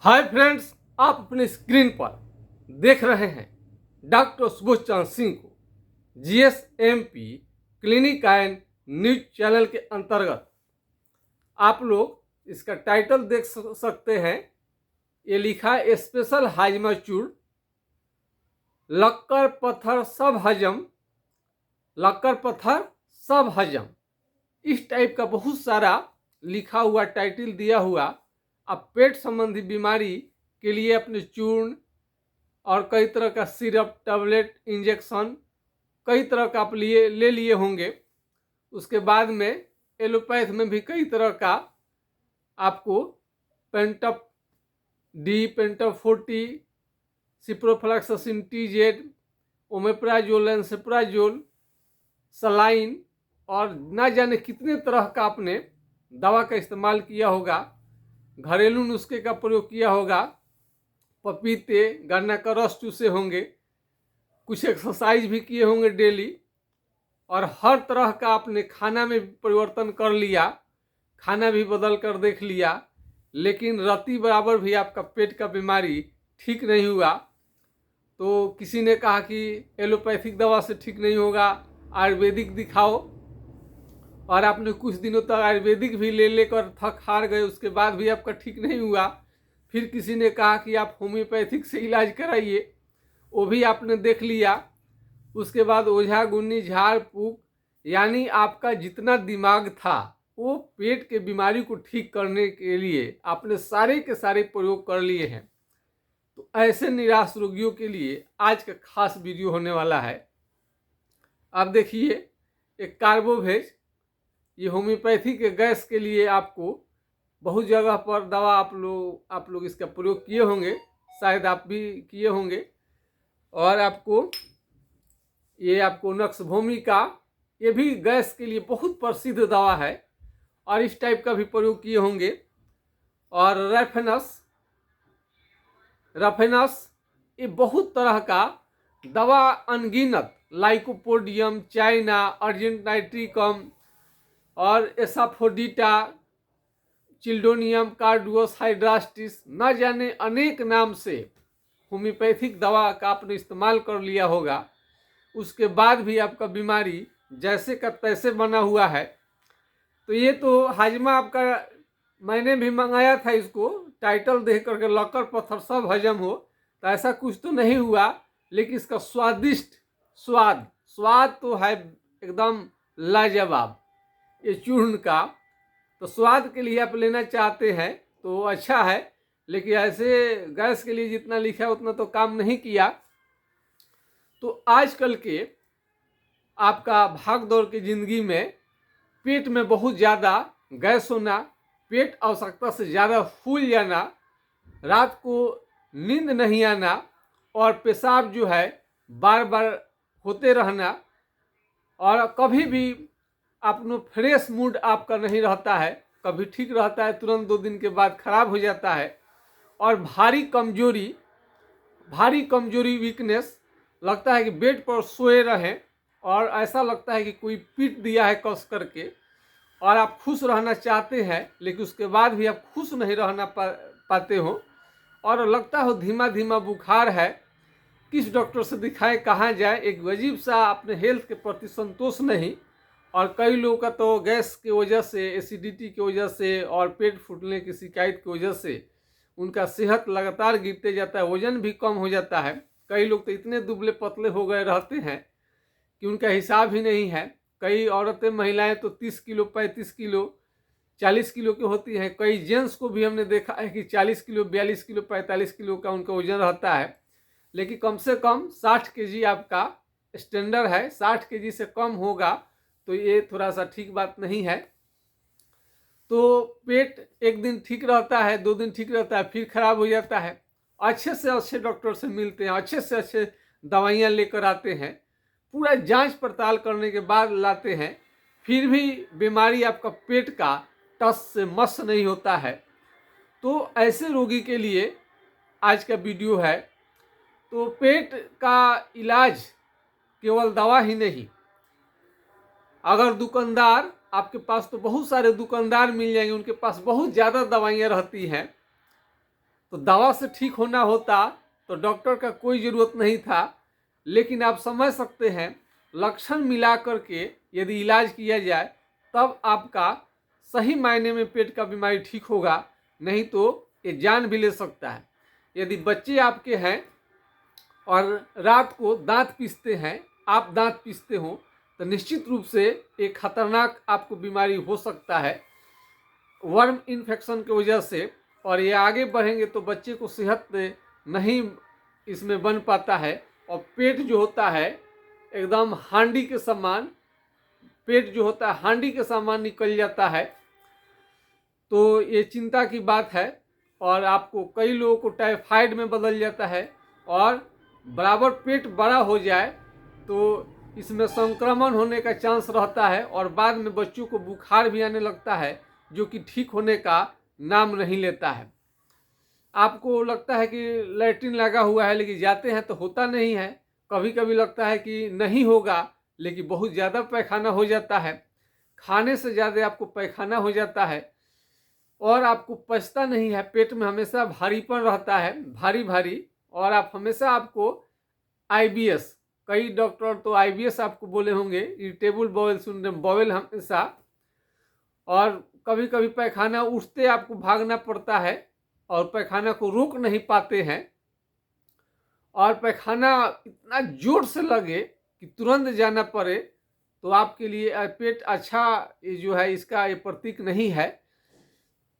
Hi friends, आप अपने screen पर देख रहे हैं डॉक्टर सुबोध चंद्र सिंह को जीएसएमपी क्लिनिक एंड न्यूज चैनल के अंतर्गत। आप लोग इसका टाइटल देख सकते हैं। ये लिखा है स्पेशल हाजमा चूर्ण, लक्कर पत्थर सब हजम, लक्कर पत्थर सब हजम। इस टाइप का बहुत सारा लिखा हुआ टाइटल दिया हुआ। आप पेट संबंधी बीमारी के लिए अपने चूर्ण और कई तरह का सिरप, टैबलेट, इंजेक्शन कई तरह का आप ले लिए होंगे। उसके बाद में एलोपैथ में भी कई तरह का आपको Pantop D, Pantop 40, ciprofloxacin TZ, omeprazole, एंसेप्राजोल, सलाइन और ना जाने कितने तरह का आपने दवा का इस्तेमाल किया होगा, घरेलू नुस्खे का प्रयोग किया होगा, पपीते, गन्ना का रस चूसे होंगे, कुछ एक्सरसाइज भी किए होंगे डेली, और हर तरह का आपने खाना में परिवर्तन कर लिया, खाना भी बदल कर देख लिया, लेकिन रत्ती बराबर भी आपका पेट का बीमारी ठीक नहीं हुआ। तो किसी ने कहा कि एलोपैथिक दवा से ठीक नहीं होगा, आयुर्वेदिक दिखाओ, और आपने कुछ दिनों तक आयुर्वेदिक भी ले लेकर थक हार गए, उसके बाद भी आपका ठीक नहीं हुआ। फिर किसी ने कहा कि आप होम्योपैथिक से इलाज कराइए, वो भी आपने देख लिया। उसके बाद ओझा गुन्नी, झाड़ फूक, यानी आपका जितना दिमाग था वो पेट के बीमारी को ठीक करने के लिए आपने सारे के सारे प्रयोग कर लिए हैं। तो ऐसे निराश रोगियों के लिए आज का खास वीडियो होने वाला है। आप देखिए, एक कार्बोवेज, ये होम्योपैथी के गैस के लिए आपको बहुत जगह पर दवा आप लोग इसका प्रयोग किए होंगे, शायद आप भी किए होंगे। और आपको नक्सभूमि का, ये भी गैस के लिए बहुत प्रसिद्ध दवा है और इस टाइप का भी प्रयोग किए होंगे। और रफेनस, ये बहुत तरह का दवा अनगिनत, लाइकोपोडियम, चाइना, अर्जेंटाइट्रिकम और एसाफोडिटा, चिल्डोनियम, कार्डुअस, हाइड्रास्टिस, न जाने अनेक नाम से होम्योपैथिक दवा का आपने इस्तेमाल कर लिया होगा। उसके बाद भी आपका बीमारी जैसे का तैसे बना हुआ है। तो ये तो हाजमा आपका, मैंने भी मंगाया था इसको टाइटल देख करके, लक्कर पत्थर सब हजम हो, तो ऐसा कुछ तो नहीं हुआ, लेकिन इसका स्वादिष्ट स्वाद तो है एकदम लाजवाब ये चूर्ण का। तो स्वाद के लिए आप लेना चाहते हैं तो अच्छा है, लेकिन ऐसे गैस के लिए जितना लिखा है उतना तो काम नहीं किया। तो आजकल के आपका भाग दौड़ की ज़िंदगी में पेट में बहुत ज़्यादा गैस होना, पेट आवश्यकता से ज़्यादा फूल जाना, रात को नींद नहीं आना और पेशाब जो है बार बार होते रहना, और कभी भी अपना फ्रेश मूड आपका नहीं रहता है, कभी ठीक रहता है, तुरंत 2 दिन के बाद खराब हो जाता है। और भारी कमजोरी वीकनेस, लगता है कि बेड पर सोए रहें और ऐसा लगता है कि कोई पीट दिया है कस करके, और आप खुश रहना चाहते हैं लेकिन उसके बाद भी आप खुश नहीं रहना पाते हो, और लगता हो धीमा धीमा बुखार है, किस डॉक्टर से दिखाएं, कहाँ जाए, एक अजीब सा अपने हेल्थ के प्रति संतोष नहीं। और कई लोगों का तो गैस की वजह से, एसिडिटी की वजह से और पेट फूटने की शिकायत की वजह से उनका सेहत लगातार गिरते जाता है, वजन भी कम हो जाता है। कई लोग तो इतने दुबले पतले हो गए रहते हैं कि उनका हिसाब ही नहीं है। कई औरतें, महिलाएं तो 30 किलो, 35 किलो, 40 किलो की होती हैं। कई जेंट्स को भी हमने देखा है कि 40 किलो, 42 किलो, 45 किलो का उनका वजन रहता है। लेकिन कम से कम 60 केजी आपका स्टैंडर्ड है, 60 केजी से कम होगा तो ये थोड़ा सा ठीक बात नहीं है। तो पेट एक दिन ठीक रहता है, 2 दिन ठीक रहता है, फिर खराब हो जाता है। अच्छे से अच्छे डॉक्टर से मिलते हैं, अच्छे से अच्छे दवाइयाँ लेकर आते हैं, पूरा जांच पड़ताल करने के बाद लाते हैं, फिर भी बीमारी आपका पेट का टस से मस नहीं होता है। तो ऐसे रोगी के लिए आज का वीडियो है। तो पेट का इलाज केवल दवा ही नहीं, अगर दुकानदार, आपके पास तो बहुत सारे दुकानदार मिल जाएंगे, उनके पास बहुत ज़्यादा दवाइयाँ रहती हैं, तो दवा से ठीक होना होता तो डॉक्टर का कोई ज़रूरत नहीं था। लेकिन आप समझ सकते हैं, लक्षण मिला करके यदि इलाज किया जाए तब आपका सही मायने में पेट का बीमारी ठीक होगा, नहीं तो ये जान भी ले सकता है। यदि बच्चे आपके हैं और रात को दांत पीसते हैं, आप दांत पीसते हो, तो निश्चित रूप से एक खतरनाक आपको बीमारी हो सकता है वर्म इन्फेक्शन की वजह से। और ये आगे बढ़ेंगे तो बच्चे को सेहत नहीं इसमें बन पाता है और पेट जो होता है एकदम हांडी के समान, पेट जो होता है हांडी के समान निकल जाता है। तो ये चिंता की बात है। और आपको कई लोगों को टाइफाइड में बदल जाता है और बराबर पेट बड़ा हो जाए तो इसमें संक्रमण होने का चांस रहता है और बाद में बच्चों को बुखार भी आने लगता है, जो कि ठीक होने का नाम नहीं लेता है। आपको लगता है कि लैट्रिन लगा हुआ है, लेकिन जाते हैं तो होता नहीं है। कभी कभी लगता है कि नहीं होगा, लेकिन बहुत ज़्यादा पैखाना हो जाता है। खाने से ज़्यादा आपको पैखाना हो जाता है और आपको पचता नहीं है। पेट में हमेशा भारीपन रहता है, भारी भारी। और आप हमेशा आपको IBS, कई डॉक्टर तो IBS आपको बोले होंगे, इरिटेबल बाउल सिंड्रोम, बाउल हमेशा। और कभी कभी पैखाना उठते आपको भागना पड़ता है और पैखाना को रोक नहीं पाते हैं और पैखाना इतना जोर से लगे कि तुरंत जाना पड़े, तो आपके लिए पेट अच्छा ये जो है इसका ये प्रतीक नहीं है।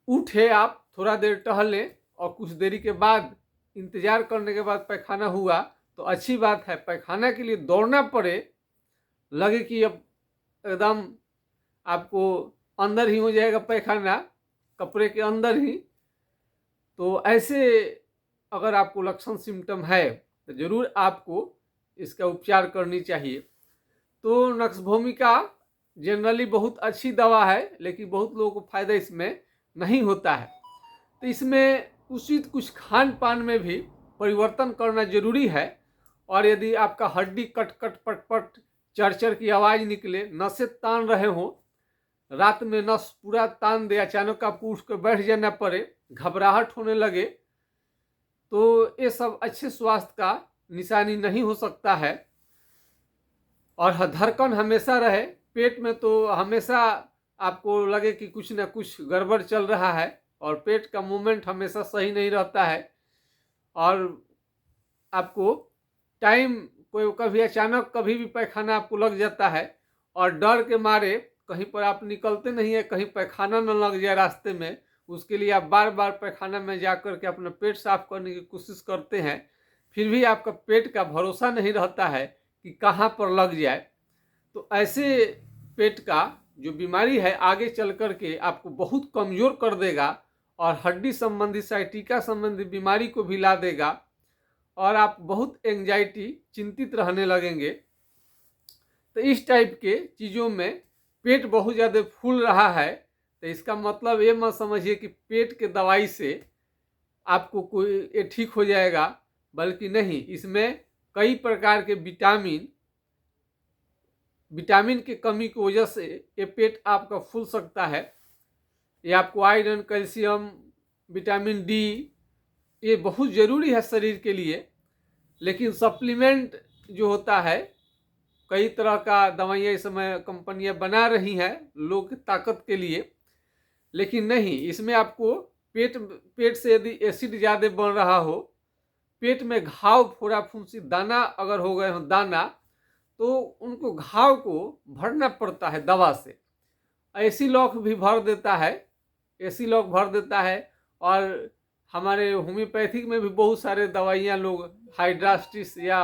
उठे, आप थोड़ा देर टहलें और कुछ देरी के बाद इंतजार करने के बाद पैखाना हुआ तो अच्छी बात है। पैखाना के लिए दौड़ना पड़े, लगे कि अब एकदम आपको अंदर ही हो जाएगा पैखाना, कपड़े के अंदर ही, तो ऐसे अगर आपको लक्षण सिम्टम है तो ज़रूर आपको इसका उपचार करनी चाहिए। तो नक्सभूमिका जनरली बहुत अच्छी दवा है, लेकिन बहुत लोगों को फायदा इसमें नहीं होता है। तो इसमें उचित कुछ खान पान में भी परिवर्तन करना जरूरी है। और यदि आपका हड्डी कट कट पट पट चरचर की आवाज़ निकले, नसें तान रहे हो, रात में नस पूरा तान दे, अचानक आपको उठ कर बैठ जाना पड़े, घबराहट होने लगे, तो ये सब अच्छे स्वास्थ्य का निशानी नहीं हो सकता है। और धड़कन हमेशा रहे पेट में, तो हमेशा आपको लगे कि कुछ ना कुछ गड़बड़ चल रहा है और पेट का मूवमेंट हमेशा सही नहीं रहता है। और आपको टाइम कोई कभी अचानक कभी भी पैखाना आपको लग जाता है और डर के मारे कहीं पर आप निकलते नहीं है, कहीं पैखाना न लग जाए रास्ते में, उसके लिए आप बार बार पैखाना में जा कर के अपना पेट साफ करने की कोशिश करते हैं, फिर भी आपका पेट का भरोसा नहीं रहता है कि कहाँ पर लग जाए। तो ऐसे पेट का जो बीमारी है आगे चल कर के आपको बहुत कमज़ोर कर देगा और हड्डी संबंधी साइटिका संबंधी बीमारी को भी ला देगा और आप बहुत एंजाइटी, चिंतित रहने लगेंगे। तो इस टाइप के चीज़ों में पेट बहुत ज़्यादा फूल रहा है तो इसका मतलब ये मत समझिए कि पेट के दवाई से आपको कोई ये ठीक हो जाएगा, बल्कि नहीं, इसमें कई प्रकार के विटामिन की कमी की वजह से ये पेट आपका फूल सकता है। ये आपको आयरन, कैल्शियम, विटामिन डी ये बहुत ज़रूरी है शरीर के लिए। लेकिन सप्लीमेंट जो होता है, कई तरह का दवाइयाँ इस समय कंपनियां बना रही हैं लोग की ताकत के लिए, लेकिन नहीं, इसमें आपको पेट से यदि एसिड ज़्यादा बन रहा हो, पेट में घाव, फोड़ा, फुंसी, दाना अगर हो गए हो दाना, तो उनको घाव को भरना पड़ता है दवा से। एसिलॉक भी भर देता है, एसिलॉक भर देता है। और हमारे होम्योपैथिक में भी बहुत सारे दवाइयाँ लोग हाइड्रास्टिस या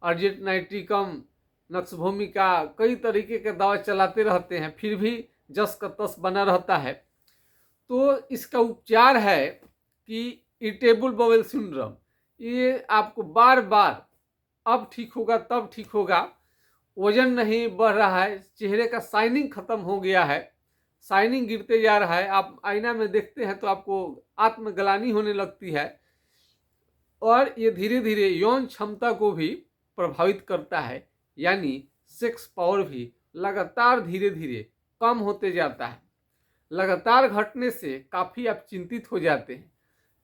अर्जेंटनाइट्रिकम, नक्सभूमिका, कई तरीके के दवा चलाते रहते हैं, फिर भी जस का तस बना रहता है। तो इसका उपचार है कि इरिटेबल बाउल सिंड्रोम, ये आपको बार बार अब ठीक होगा तब ठीक होगा, वजन नहीं बढ़ रहा है, चेहरे का शाइनिंग खत्म हो गया है, शाइनिंग गिरते जा रहा है, आप आईना में देखते हैं तो आपको आत्मग्लानि होने लगती है और ये धीरे धीरे यौन क्षमता को भी प्रभावित करता है, यानी सेक्स पावर भी लगातार धीरे धीरे कम होते जाता है। लगातार घटने से काफ़ी आप चिंतित हो जाते हैं।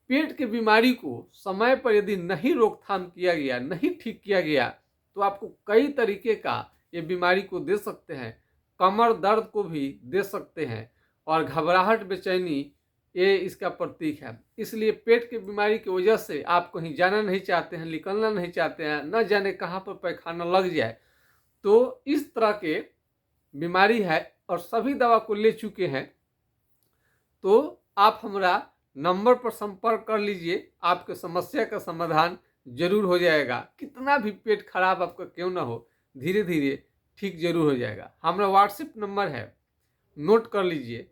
पेट की बीमारी को समय पर यदि नहीं रोकथाम किया गया, नहीं ठीक किया गया, तो आपको कई तरीके का ये बीमारी को दे सकते हैं। कमर दर्द को भी दे सकते हैं और घबराहट, बेचैनी, ये इसका प्रतीक है। इसलिए पेट की बीमारी की वजह से आप कहीं जाना नहीं चाहते हैं, निकलना नहीं चाहते हैं, न जाने कहाँ पर पैखाना लग जाए, तो इस तरह के बीमारी है और सभी दवा को ले चुके हैं, तो आप हमारा नंबर पर संपर्क कर लीजिए। आपके समस्या का समाधान जरूर हो जाएगा। कितना भी पेट खराब आपका क्यों ना हो, धीरे धीरे ठीक जरूर हो जाएगा। हमारा व्हाट्सएप नंबर है, नोट कर लीजिए।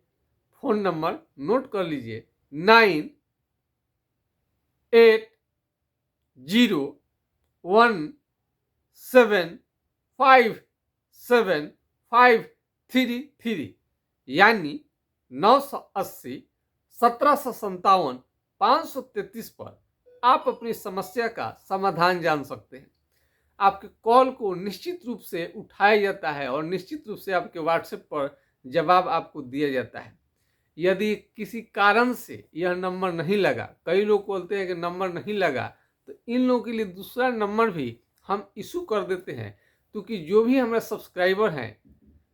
फोन नंबर नोट कर लीजिए, 9817575533, यानी 980 1757 पर आप अपनी समस्या का समाधान जान सकते हैं। आपके कॉल को निश्चित रूप से उठाया जाता है और निश्चित रूप से आपके व्हाट्सएप पर जवाब आपको दिया जाता है। यदि किसी कारण से यह नंबर नहीं लगा, कई लोग बोलते हैं कि नंबर नहीं लगा, तो इन लोगों के लिए दूसरा नंबर भी हम इशू कर देते हैं, क्योंकि जो भी हमारे सब्सक्राइबर हैं,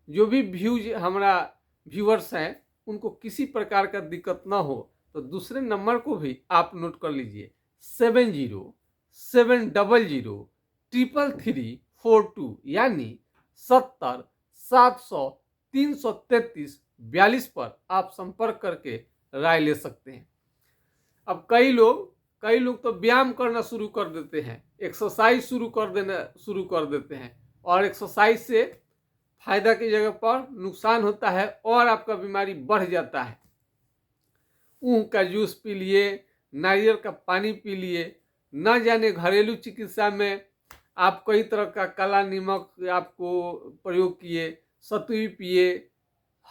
जो भी व्यूअर्स हैं, उनको किसी प्रकार का दिक्कत ना हो, तो दूसरे नंबर को भी आप नोट कर लीजिए, 7070333342, यानी 70-700-333-42 पर आप संपर्क करके राय ले सकते हैं। अब कई लोग तो व्यायाम करना शुरू कर देते हैं, एक्सरसाइज शुरू कर देते हैं, और एक्सरसाइज से फायदा की जगह पर नुकसान होता है और आपका बीमारी बढ़ जाता है। ऊख का जूस पी लिए, नारियल का पानी पी लिए, न जाने घरेलू चिकित्सा में आप कई तरह का काला नमक आपको प्रयोग किए, सतुई पिए,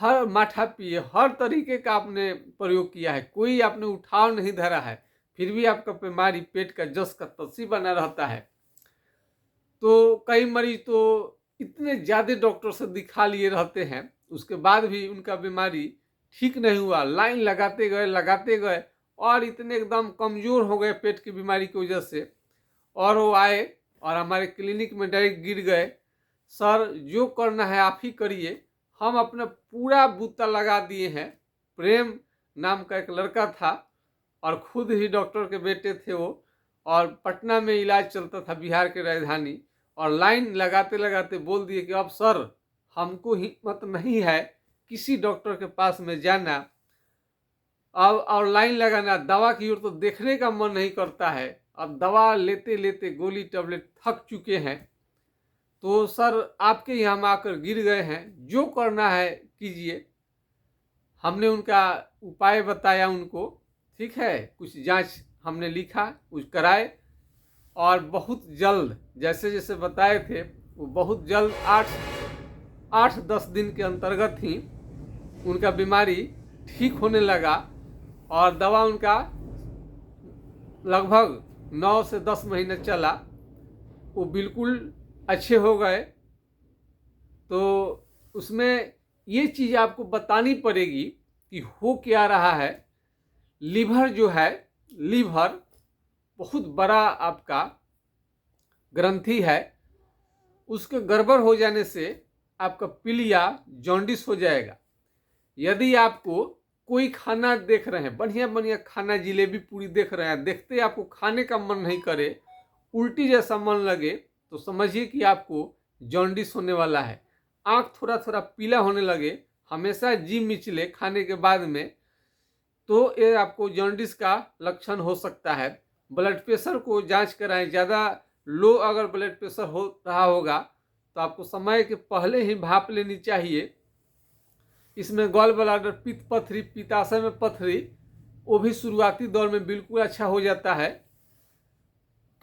हर माठा पिए, हर तरीके का आपने प्रयोग किया है, कोई आपने उठाव नहीं धरा है, फिर भी आपका बीमारी पेट का जस का तसी बना रहता है। तो कई मरीज तो इतने ज़्यादा डॉक्टर से दिखा लिए रहते हैं, उसके बाद भी उनका बीमारी ठीक नहीं हुआ। लाइन लगाते गए और इतने एकदम कमज़ोर हो गए पेट की बीमारी की वजह से, और वो आए और हमारे क्लिनिक में डायरेक्ट गिर गए। सर, जो करना है आप ही करिए, हम अपना पूरा बूता लगा दिए हैं। प्रेम नाम का एक लड़का था और खुद ही डॉक्टर के बेटे थे वो, और पटना में इलाज चलता था, बिहार के राजधानी, और लाइन लगाते लगाते बोल दिए कि अब सर हमको हिम्मत नहीं है किसी डॉक्टर के पास में जाना, अब और लाइन लगाना, दवा की ओर तो देखने का मन नहीं करता है, अब दवा लेते लेते गोली टैबलेट थक चुके हैं, तो सर आपके यहाँ हम आकर गिर गए हैं, जो करना है कीजिए। हमने उनका उपाय बताया उनको, ठीक है, कुछ जांच हमने लिखा, कुछ कराए, और बहुत जल्द जैसे जैसे बताए थे वो बहुत जल्द 8-10 दिन के अंतर्गत ही उनका बीमारी ठीक होने लगा, और दवा उनका लगभग 9 से 10 महीने चला, वो बिल्कुल अच्छे हो गए। तो उसमें ये चीज़ आपको बतानी पड़ेगी कि हो क्या रहा है। लीवर जो है, लीवर बहुत बड़ा आपका ग्रंथि है, उसके गड़बड़ हो जाने से आपका पीलिया, जॉन्डिस हो जाएगा। यदि आपको कोई खाना देख रहे हैं, बढ़िया बढ़िया खाना, जिलेबी पूरी देख रहे हैं, देखते आपको खाने का मन नहीं करे, उल्टी जैसा मन लगे, तो समझिए कि आपको जॉन्डिस होने वाला है। आँख थोड़ा थोड़ा पीला होने लगे, हमेशा जी मिचले खाने के बाद में, तो ये आपको जॉन्डिस का लक्षण हो सकता है। ब्लड प्रेशर को जांच कराएं, ज़्यादा लो अगर ब्लड प्रेशर हो रहा होगा तो आपको समय के पहले ही भाप लेनी चाहिए। इसमें गॉल ब्लैडर, पित्त पथरी, पित्ताशय में पथरी, वो भी शुरुआती दौर में बिल्कुल अच्छा हो जाता है।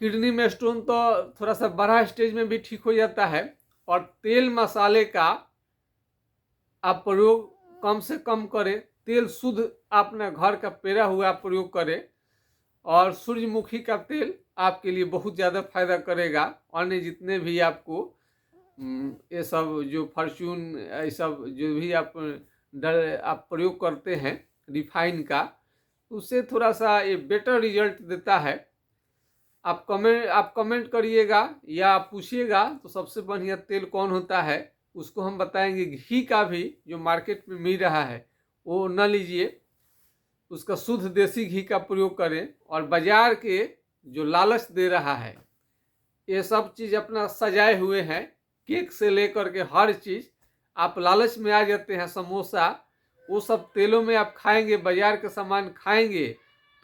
किडनी में स्टोन तो थोड़ा सा बड़ा स्टेज में भी ठीक हो जाता है। और तेल मसाले का आप प्रयोग कम से कम करें, तेल शुद्ध अपने घर का पेरा हुआ प्रयोग करें, और सूर्यमुखी का तेल आपके लिए बहुत ज़्यादा फायदा करेगा। अन्य जितने भी आपको ये सब जो फॉर्च्यून, ये सब जो भी आप प्रयोग करते हैं रिफाइन का, उससे थोड़ा सा ये बेटर रिजल्ट देता है। आप कमेंट करिएगा या आप पूछिएगा तो सबसे बढ़िया तेल कौन होता है उसको हम बताएंगे। घी का भी जो मार्केट में मिल रहा है वो न लीजिए, उसका शुद्ध देसी घी का प्रयोग करें। और बाजार के जो लालच दे रहा है, ये सब चीज़ अपना सजाए हुए हैं, केक से लेकर के हर चीज़ आप लालच में आ जाते हैं। समोसा वो सब तेलों में आप खाएंगे, बाजार के सामान खाएंगे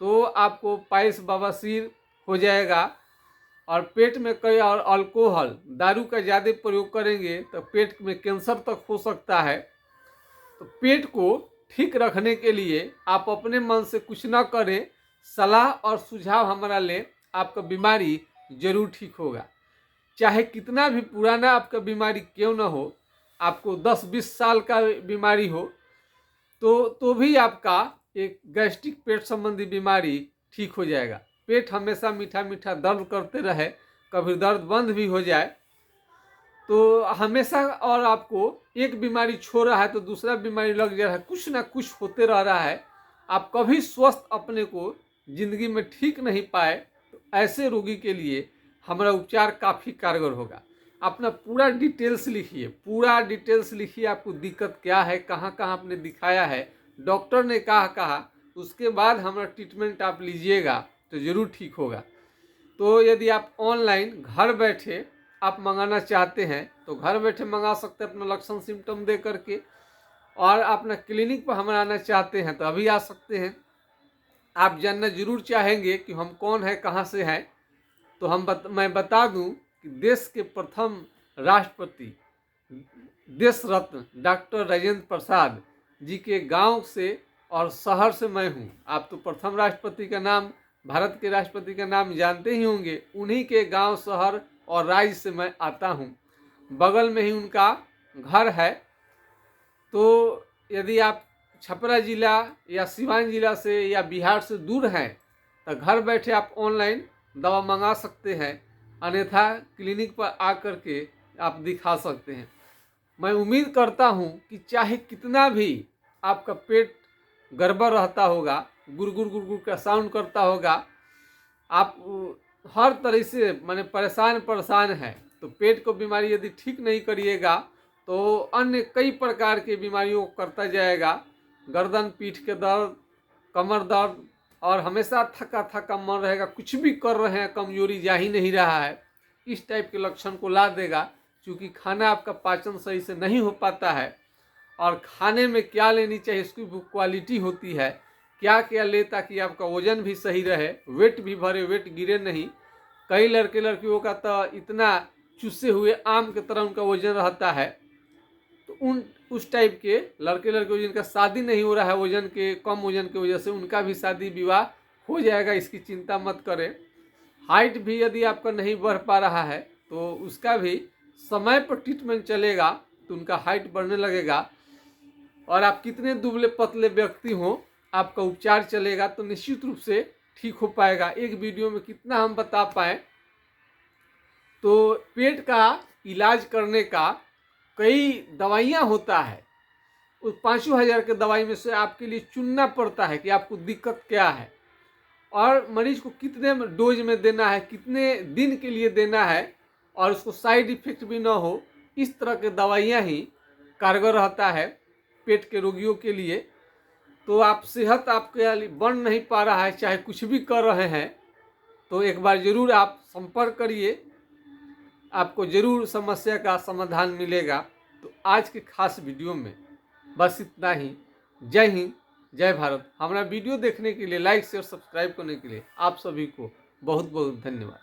तो आपको पाइल्स बवासीर हो जाएगा। और पेट में कई और अल्कोहल दारू का ज़्यादा प्रयोग करेंगे तो पेट में कैंसर तक हो सकता है। तो पेट को ठीक रखने के लिए आप अपने मन से कुछ ना करें, सलाह और सुझाव हमारा लें, आपका बीमारी जरूर ठीक होगा। चाहे कितना भी पुराना आपका बीमारी क्यों ना हो, आपको 10-20 साल का बीमारी हो तो भी आपका एक गैस्ट्रिक पेट संबंधी बीमारी ठीक हो जाएगा। पेट हमेशा मीठा मीठा दर्द करते रहे, कभी दर्द बंद भी हो जाए तो हमेशा, और आपको एक बीमारी छो रहा है तो दूसरा बीमारी लग जा रहा है, कुछ ना कुछ होते रह रहा है, आप कभी स्वस्थ अपने को जिंदगी में ठीक नहीं पाए, तो ऐसे रोगी के लिए हमारा उपचार काफ़ी कारगर होगा। अपना पूरा डिटेल्स लिखिए, पूरा डिटेल्स लिखिए, आपको दिक्कत क्या है, कहाँ कहाँ आपने दिखाया है, डॉक्टर ने कहा, उसके बाद हमारा ट्रीटमेंट आप लीजिएगा तो ज़रूर ठीक होगा। तो यदि आप ऑनलाइन घर बैठे आप मंगाना चाहते हैं तो घर बैठे मंगा सकते हैं अपना लक्षण सिम्टम दे करके। और अपना क्लिनिक पर हम आना चाहते हैं तो अभी आ सकते हैं। आप जानना जरूर चाहेंगे कि हम कौन है, कहाँ से हैं, तो मैं बता दूं कि देश के प्रथम राष्ट्रपति देश रत्न डॉक्टर राजेंद्र प्रसाद जी के गांव से और शहर से मैं हूं। आप तो प्रथम राष्ट्रपति का नाम, भारत के राष्ट्रपति का नाम जानते ही होंगे, उन्हीं के गांव, शहर और राज्य से मैं आता हूं। बगल में ही उनका घर है। तो यदि आप छपरा जिला या सिवान जिला से या बिहार से दूर हैं तो घर बैठे आप ऑनलाइन दवा मंगा सकते हैं, अन्यथा क्लिनिक पर आकर के आप दिखा सकते हैं। मैं उम्मीद करता हूं कि चाहे कितना भी आपका पेट गड़बड़ रहता होगा, गुरगुर गुरगुर का साउंड करता होगा, आप हर तरह से माने परेशान है, तो पेट को बीमारी यदि ठीक नहीं करिएगा तो अन्य कई प्रकार की बीमारियों को करता जाएगा। गर्दन पीठ के दर्द, कमर दर्द, और हमेशा थका थका मन रहेगा, कुछ भी कर रहे हैं कमजोरी जा ही नहीं रहा है, इस टाइप के लक्षण को ला देगा। क्योंकि खाना आपका पाचन सही से नहीं हो पाता है, और खाने में क्या लेनी चाहिए उसकी क्वालिटी होती है, क्या क्या ले ताकि आपका वजन भी सही रहे, वेट भी भरे, वेट गिरे नहीं। कई लड़के लड़कियों का तो इतना चूसे हुए आम की तरह उनका वजन रहता है, तो उस टाइप के लड़के लड़कियों जिनका शादी नहीं हो रहा है वजन के, कम वजन की वजह से, उनका भी शादी विवाह हो जाएगा, इसकी चिंता मत करें। हाइट भी यदि आपका नहीं बढ़ पा रहा है तो उसका भी समय पर ट्रीटमेंट चलेगा तो उनका हाइट बढ़ने लगेगा। और आप कितने दुबले पतले व्यक्ति हों, आपका उपचार चलेगा तो निश्चित रूप से ठीक हो पाएगा। एक वीडियो में कितना हम बता पाएँ, तो पेट का इलाज करने का कई दवाइयाँ होता है, उस 5,000 के दवाई में से आपके लिए चुनना पड़ता है कि आपको दिक्कत क्या है और मरीज को कितने डोज में देना है, कितने दिन के लिए देना है, और उसको साइड इफेक्ट भी ना हो, इस तरह के दवाइयाँ ही कारगर रहता है पेट के रोगियों के लिए। तो आप सेहत आपके बन नहीं पा रहा है, चाहे कुछ भी कर रहे हैं, तो एक बार ज़रूर आप संपर्क करिए, आपको ज़रूर समस्या का समाधान मिलेगा। तो आज के खास वीडियो में बस इतना ही। जय हिंद, जय भारत। हमारा वीडियो देखने के लिए, लाइक शेयर सब्सक्राइब करने के लिए आप सभी को बहुत बहुत धन्यवाद।